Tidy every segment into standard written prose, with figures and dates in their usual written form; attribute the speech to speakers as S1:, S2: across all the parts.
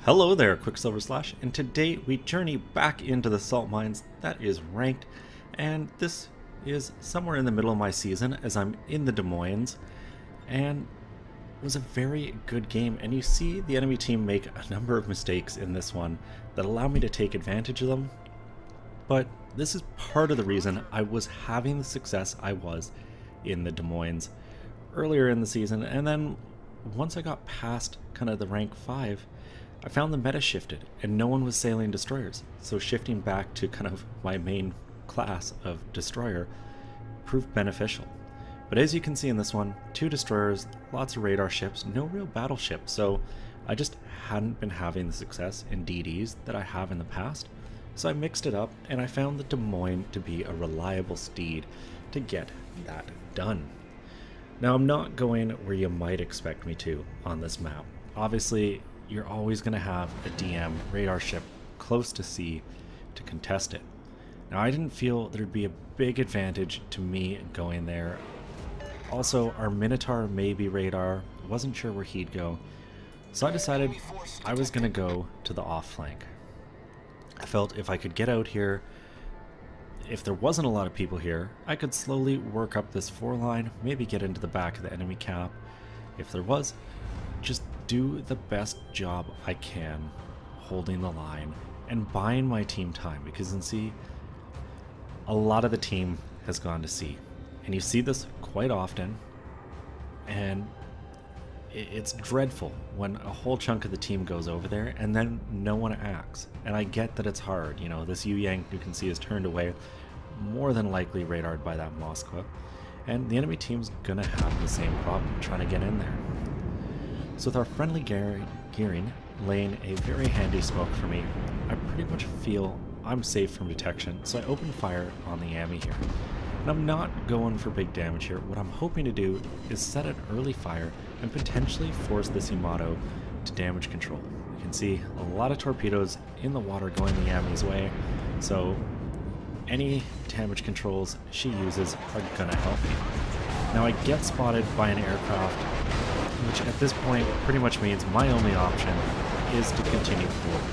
S1: Hello there, Qckslvrslash, and today we journey back into the salt mines that is ranked, and this is somewhere in the middle of my season as I'm in the Des Moines, and it was a very good game, and you see the enemy team make a number of mistakes in this one that allow me to take advantage of them, but this is part of the reason I was having the success I was in the Des Moines earlier in the season, and then once I got past kind of the rank 5, I found the meta shifted and no one was sailing destroyers, so shifting back to kind of my main class of destroyer proved beneficial. But as you can see in this one, 2 destroyers, lots of radar ships, no real battleship, so I just hadn't been having the success in DDs that I have in the past, so I mixed it up and I found the Des Moines to be a reliable steed to get that done. Now I'm not going where you might expect me to on this map. Obviously, you're always going to have a DM radar ship close to sea to contest it. Now I didn't feel there'd be a big advantage to me going there. Also, our Minotaur may be radar, wasn't sure where he'd go, so I decided I was going to go to the off flank. I felt if I could get out here, if there wasn't a lot of people here, I could slowly work up this 4 line, maybe get into the back of the enemy cap. If there was, just do the best job I can holding the line and buying my team time, because you can see a lot of the team has gone to sea, and you see this quite often, and it's dreadful when a whole chunk of the team goes over there and then no one acts. And I get that it's hard, you know, this Yu Yang you can see is turned away, more than likely radared by that Moskva, and the enemy team's gonna have the same problem trying to get in there. So with our friendly gearing laying a very handy smoke for me, I pretty much feel I'm safe from detection, so I open fire on the Yami here. And I'm not going for big damage here. What I'm hoping to do is set an early fire and potentially force this Yamato to damage control. You can see a lot of torpedoes in the water going the Yami's way, so any damage controls she uses are gonna help me. Now I get spotted by an aircraft, which at this point pretty much means my only option is to continue forward.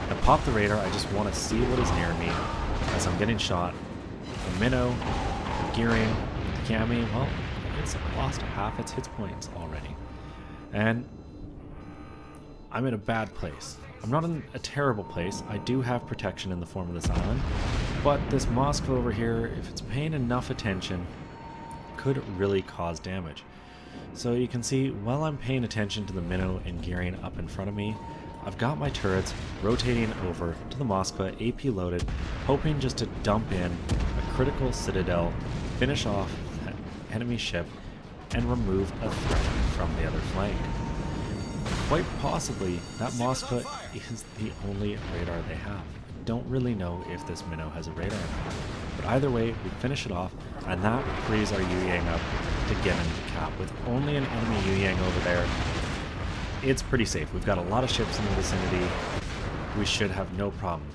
S1: I pop the radar, I just want to see what is near me as I'm getting shot. The minnow, the gearing, the Yami, well, it's lost half its hit points already. And I'm in a bad place. I'm not in a terrible place. I do have protection in the form of this island, but this Moskva over here, if it's paying enough attention, could really cause damage. So you can see, while I'm paying attention to the minnow and gearing up in front of me, I've got my turrets rotating over to the Moskva, AP loaded, hoping just to dump in a critical citadel, finish off that enemy ship, and remove a threat from the other flank. Quite possibly, that Moskva is the only radar they have. I don't really know if this minnow has a radar or not, but either way, we finish it off, and that frees our Yu Yang up to get into the cap. With only an enemy Yu Yang over there, it's pretty safe. We've got a lot of ships in the vicinity. We should have no problem.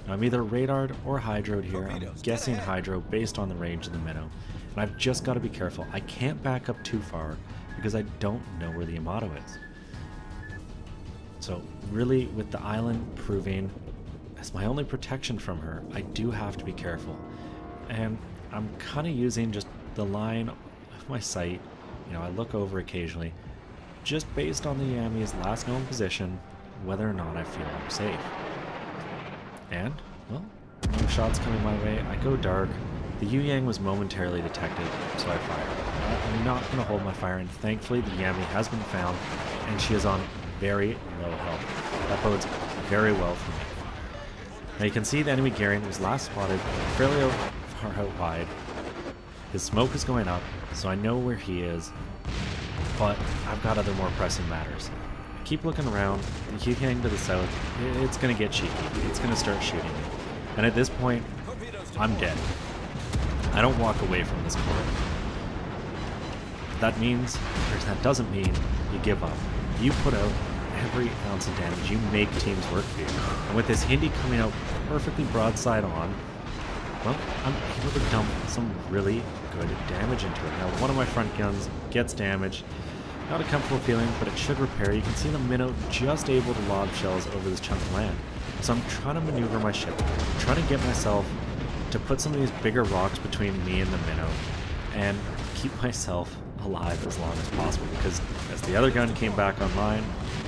S1: Now, I'm either radared or hydroed here. I'm guessing hydro based on the range of the minnow, and I've just got to be careful. I can't back up too far because I don't know where the Yamato is. So really, with the island proving as my only protection from her, I do have to be careful. And I'm kind of using just the line of my sight. You know, I look over occasionally, just based on the Yami's last known position, whether or not I feel I'm safe. And, well, no shots coming my way. I go dark. The Yu Yang was momentarily detected, so I fire. I'm not going to hold my fire, and thankfully the Yami has been found, and she is on very low health. That bodes very well for me. Now you can see the enemy gearing was last spotted fairly far out wide. His smoke is going up, so I know where he is, but I've got other more pressing matters. I keep looking around. The Yu Yang to the south, it's going to get cheeky. It's going to start shooting me. And at this point, I'm dead. I don't walk away from this corner. That means, or that doesn't mean, you give up. You put out every ounce of damage. You make teams work for you. And with this Hindi coming out perfectly broadside on, well, I'm able to dump some really good damage into it. Now, one of my front guns gets damaged. Not a comfortable feeling, but it should repair. You can see the minnow just able to lob shells over this chunk of land. So I'm trying to maneuver my ship, trying to get myself to put some of these bigger rocks between me and the minnow and keep myself alive as long as possible, because as the other gun came back online,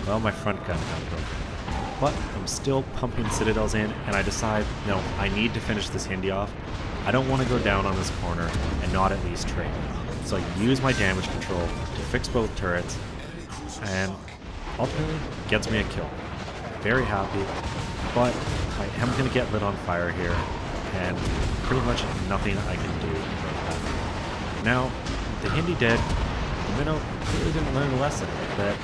S1: well, my front gun got broken. But I'm still pumping citadels in, and I decide, no, I need to finish this Hindi off. I don't want to go down on this corner and not at least trade. So I use my damage control to fix both turrets, and ultimately gets me a kill. Very happy, but I am going to get lit on fire here, and pretty much nothing I can do about that. Now, with the Hindi dead, the minnow really didn't learn the lesson that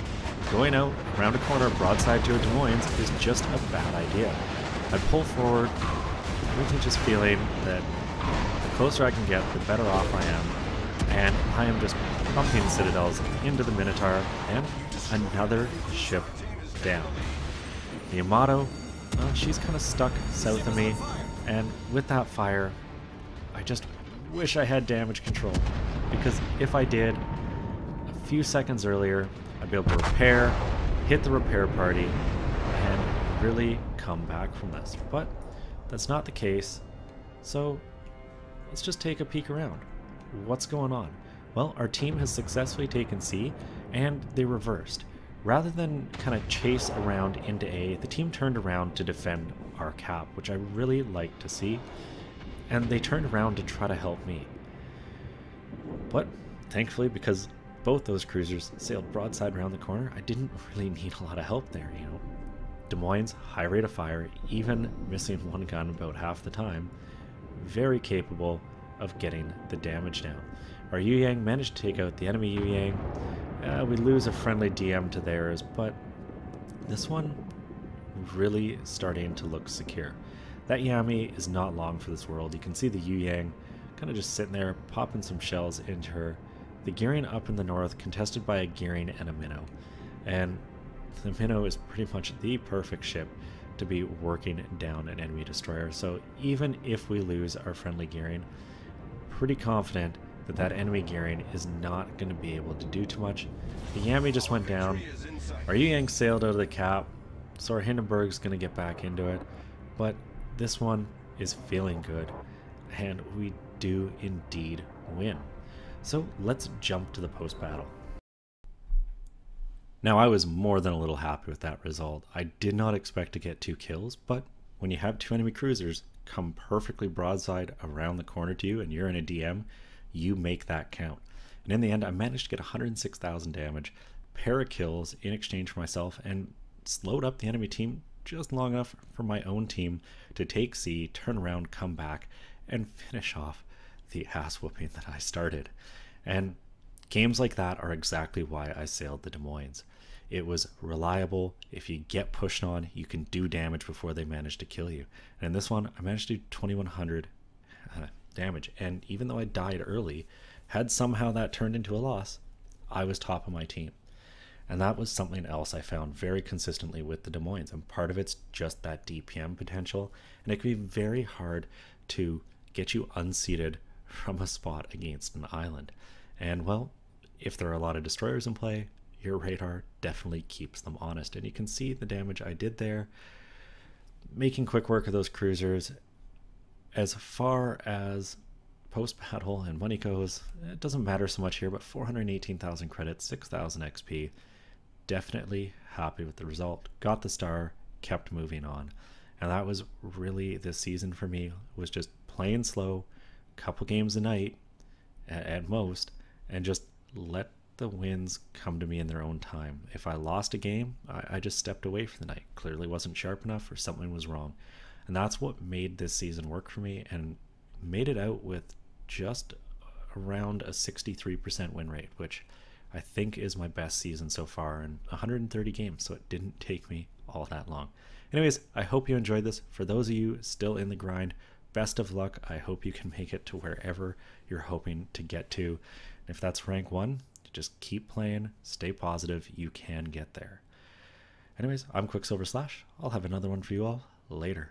S1: going out around a corner broadside to a Des Moines is just a bad idea. I pull forward, really just feeling that the closer I can get, the better off I am. And I am just pumping citadels into the Minotaur, and another ship down. The Yamato, well, she's kind of stuck south of me, and with that fire, I just wish I had damage control, because if I did, a few seconds earlier, I'd be able to repair, hit the repair party, and really come back from this. But that's not the case, so let's just take a peek around. What's going on? Well, our team has successfully taken C, and they reversed. Rather than kind of chase around into A, the team turned around to defend our cap, which I really like to see, and they turned around to try to help me. But thankfully, because both those cruisers sailed broadside around the corner, I didn't really need a lot of help there, you know. Des Moines, high rate of fire, even missing one gun about half the time, very capable of getting the damage down. Our Yu Yang managed to take out the enemy Yu Yang. We lose a friendly DM to theirs, but this one really starting to look secure. That Yami is not long for this world. You can see the Yu Yang kind of just sitting there, popping some shells into her. The Gearing up in the north, contested by a Gearing and a Minnow. And the Minnow is pretty much the perfect ship to be working down an enemy destroyer. So even if we lose our friendly Gearing, pretty confident that that enemy Gearing is not going to be able to do too much. The Yami just went down. Our Yu Yang sailed out of the cap, so our Hindenburg's going to get back into it. But this one is feeling good, and we do indeed win. So let's jump to the post-battle. Now, I was more than a little happy with that result. I did not expect to get 2 kills, but when you have 2 enemy cruisers come perfectly broadside around the corner to you and you're in a DM, you make that count. And in the end, I managed to get 106,000 damage, pair of kills in exchange for myself, and slowed up the enemy team just long enough for my own team to take C, turn around, come back, and finish off the ass whooping that I started. And games like that are exactly why I sailed the Des Moines. It was reliable. If you get pushed on, you can do damage before they manage to kill you. And in this one, I managed to do 2,100 damage. And even though I died early, had somehow that turned into a loss, I was top of my team. And that was something else I found very consistently with the Des Moines. And part of it's just that DPM potential. And it can be very hard to get you unseated from a spot against an island. And well, if there are a lot of destroyers in play, your radar definitely keeps them honest. And you can see the damage I did there, making quick work of those cruisers. As far as post-battle and money goes, it doesn't matter so much here, but 418,000 credits, 6,000 XP. Definitely happy with the result. Got the star, kept moving on. And that was really this season for me, was just playing slow, couple games a night at most, and just let the wins come to me in their own time. If I lost a game, I just stepped away for the night. Clearly wasn't sharp enough or something was wrong. And that's what made this season work for me and made it out with just around a 63% win rate, which I think is my best season so far in 130 games, so it didn't take me all that long. Anyways, I hope you enjoyed this. For those of you still in the grind, best of luck. I hope you can make it to wherever you're hoping to get to. And if that's rank 1, just keep playing, stay positive, you can get there. Anyways, I'm Qckslvrslash. I'll have another one for you all later.